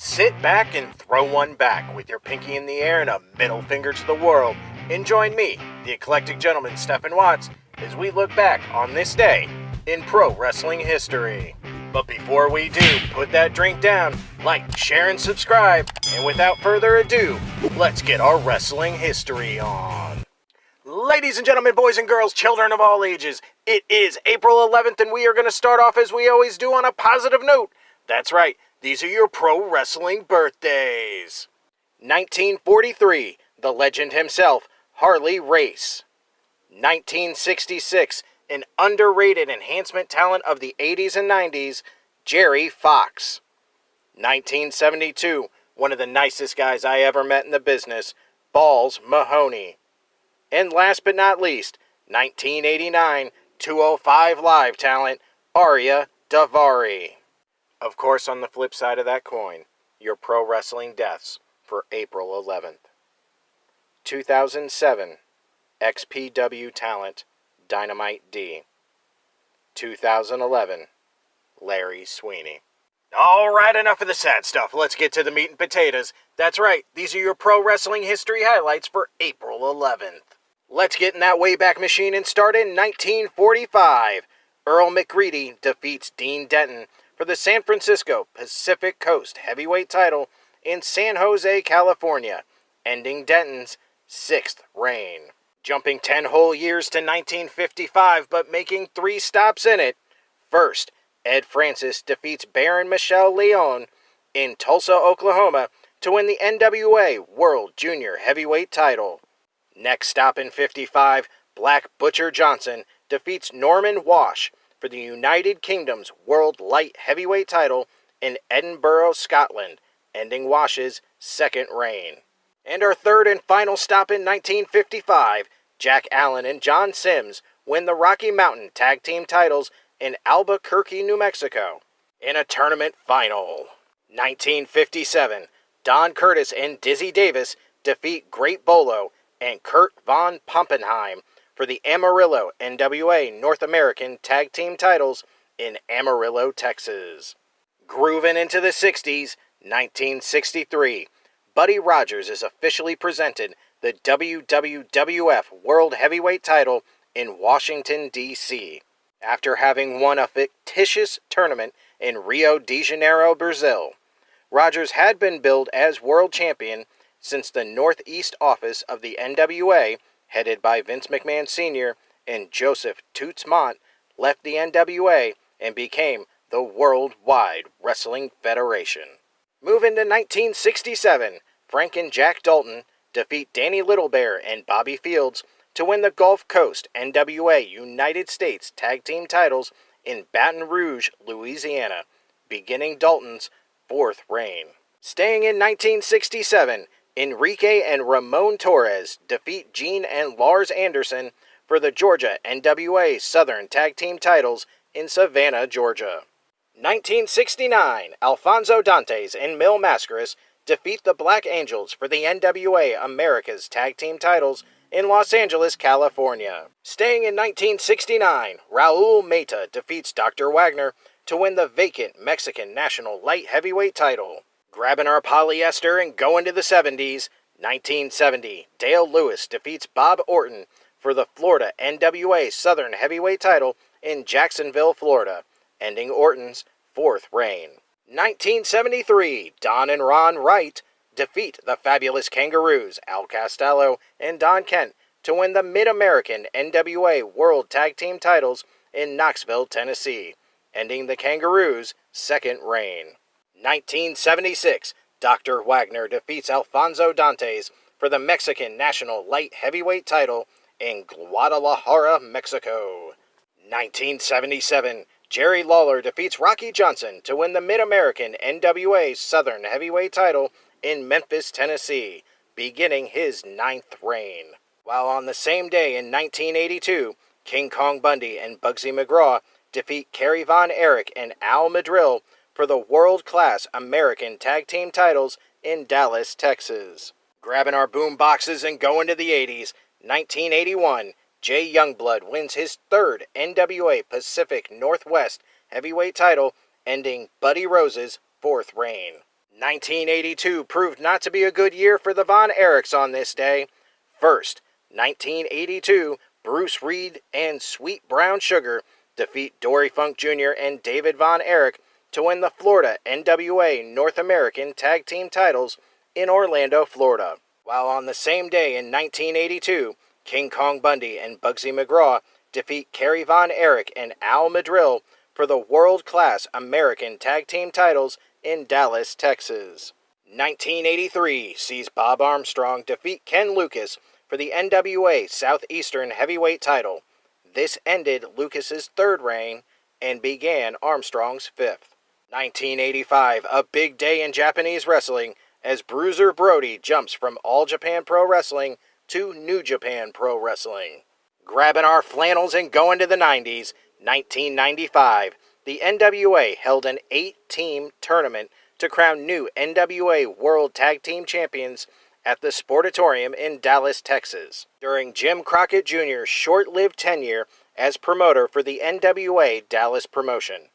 Sit back and throw one back with your pinky in the air and a middle finger to the world, and join me, the eclectic gentleman Stephen Watts, as we look back on this day in pro wrestling history. But before we do, put that drink down, like, share, and subscribe, and without further ado, let's get our wrestling history on. Ladies and gentlemen, boys and girls, children of all ages, it is April 11th, and we are going to start off as we always do on a positive note. That's right, these are your pro wrestling birthdays. 1943, the legend himself, Harley Race. 1966, an underrated enhancement talent of the 80s and 90s, Jerry Fox. 1972, one of the nicest guys I ever met in the business, Balls Mahoney. And last but not least, 1989, 205 Live talent, Arya Daivari. Of course, on the flip side of that coin, your pro wrestling deaths for April 11th. 2007, XPW talent, Dynamite D. 2011, Larry Sweeney. Alright, enough of the sad stuff. Let's get to the meat and potatoes. That's right, these are your pro wrestling history highlights for April 11th. Let's get in that Wayback Machine and start in 1945. Earl McCready defeats Dean Denton for the San Francisco Pacific Coast heavyweight title in San Jose, California, ending Denton's 6th reign. Jumping 10 whole years to 1955, but making 3 stops in it. First, Ed Francis defeats Baron Michelle Leon in Tulsa, Oklahoma to win the NWA World Junior Heavyweight title. Next stop in 55, Black Butcher Johnson defeats Norman Wash for the United Kingdom's World Light Heavyweight title in Edinburgh, Scotland, ending Wash's 2nd reign. And our third and final stop in 1955, Jack Allen and John Sims win the Rocky Mountain Tag Team titles in Albuquerque, New Mexico, in a tournament final. 1957, Don Curtis and Dizzy Davis defeat Great Bolo and Kurt Von Pumpenheim for the Amarillo NWA North American Tag Team titles in Amarillo, Texas. Grooving into the 60s, 1963, Buddy Rogers is officially presented the WWF World Heavyweight title in Washington, D.C., after having won a fictitious tournament in Rio de Janeiro, Brazil. Rogers had been billed as world champion since the Northeast office of the NWA, headed by Vince McMahon Sr. and Joseph Toots Mondt, left the NWA and became the Worldwide Wrestling Federation. Moving to 1967, Frank and Jack Dalton defeat Danny Littlebear and Bobby Fields to win the Gulf Coast NWA United States Tag Team titles in Baton Rouge, Louisiana, beginning Dalton's 4th reign. Staying in 1967, Enrique and Ramon Torres defeat Gene and Lars Anderson for the Georgia NWA Southern Tag Team titles in Savannah, Georgia. 1969, Alfonso Dantes and Mil Mascaras defeat the Black Angels for the NWA America's Tag Team titles in Los Angeles, California. Staying in 1969, Raul Meta defeats Dr. Wagner to win the vacant Mexican National Light Heavyweight title. Grabbing our polyester and going to the 70s, 1970, Dale Lewis defeats Bob Orton for the Florida NWA Southern Heavyweight title in Jacksonville, Florida, ending Orton's 4th reign. 1973, Don and Ron Wright defeat the Fabulous Kangaroos, Al Costello and Don Kent, to win the Mid-American NWA World Tag Team titles in Knoxville, Tennessee, ending the Kangaroos' 2nd reign. 1976, Dr. Wagner defeats Alfonso Dantes for the Mexican National Light Heavyweight title in Guadalajara, Mexico. 1977, Jerry Lawler defeats Rocky Johnson to win the Mid-American NWA Southern Heavyweight title in Memphis, Tennessee, beginning his 9th reign. While on the same day in 1982, King Kong Bundy and Bugsy McGraw defeat Kerry Von Erich and Al Madrill for the world-class American Tag Team titles in Dallas, Texas. Grabbing our boom boxes and going to the 80s, 1981, Jay Youngblood wins his 3rd NWA Pacific Northwest Heavyweight title, ending Buddy Rose's 4th reign. 1982 proved not to be a good year for the Von Erichs on this day. First, 1982, Bruce Reed and Sweet Brown Sugar defeat Dory Funk Jr. and David Von Erich to win the Florida NWA North American Tag Team titles in Orlando, Florida. While on the same day in 1982, King Kong Bundy and Bugsy McGraw defeat Kerry Von Erich and Al Madrill for the world-class American Tag Team titles in Dallas, Texas. 1983 sees Bob Armstrong defeat Ken Lucas for the NWA Southeastern Heavyweight title. This ended Lucas's third reign and began Armstrong's fifth. 1985, a big day in Japanese wrestling as Bruiser Brody jumps from All Japan Pro Wrestling to New Japan Pro Wrestling. Grabbing our flannels and going to the 90s, 1995, the NWA held an 8-team tournament to crown new NWA World Tag Team Champions at the Sportatorium in Dallas, Texas. During Jim Crockett Jr.'s short-lived tenure as promoter for the NWA Dallas promotion,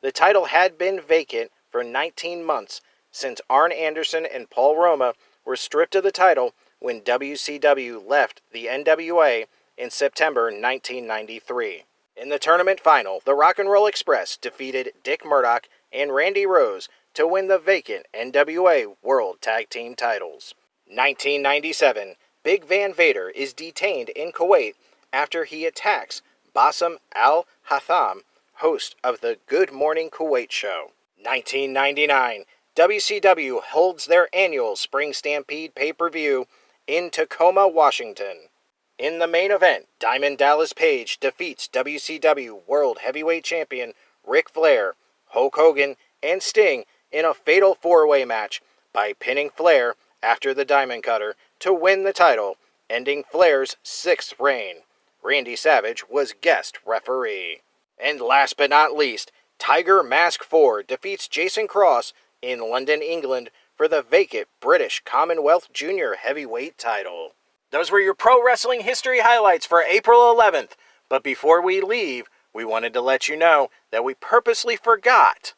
the title had been vacant for 19 months since Arn Anderson and Paul Roma were stripped of the title when WCW left the NWA in September 1993. In the tournament final, the Rock and Roll Express defeated Dick Murdoch and Randy Rose to win the vacant NWA World Tag Team titles. 1997, Big Van Vader is detained in Kuwait after he attacks Bassem Al-Hatham, host of the Good Morning Kuwait show. 1999, WCW holds their annual Spring Stampede pay-per-view in Tacoma, Washington. In the main event, Diamond Dallas Page defeats WCW World Heavyweight Champion Ric Flair, Hulk Hogan, and Sting in a fatal four-way match by pinning Flair after the Diamond Cutter to win the title, ending Flair's sixth reign. Randy Savage was guest referee. And last but not least, Tiger Mask 4 defeats Jason Cross in London, England for the vacant British Commonwealth Junior Heavyweight title. Those were your pro wrestling history highlights for April 11th. But before we leave, we wanted to let you know that we purposely forgot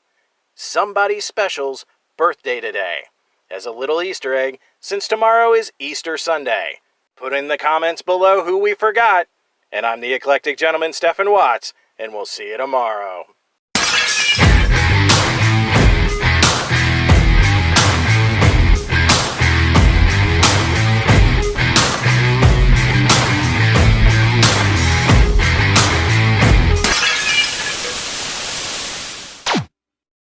somebody special's birthday today, as a little Easter egg, since tomorrow is Easter Sunday. Put in the comments below who we forgot, and I'm the Eclectic Gentleman Stephen Watts, and we'll see you tomorrow.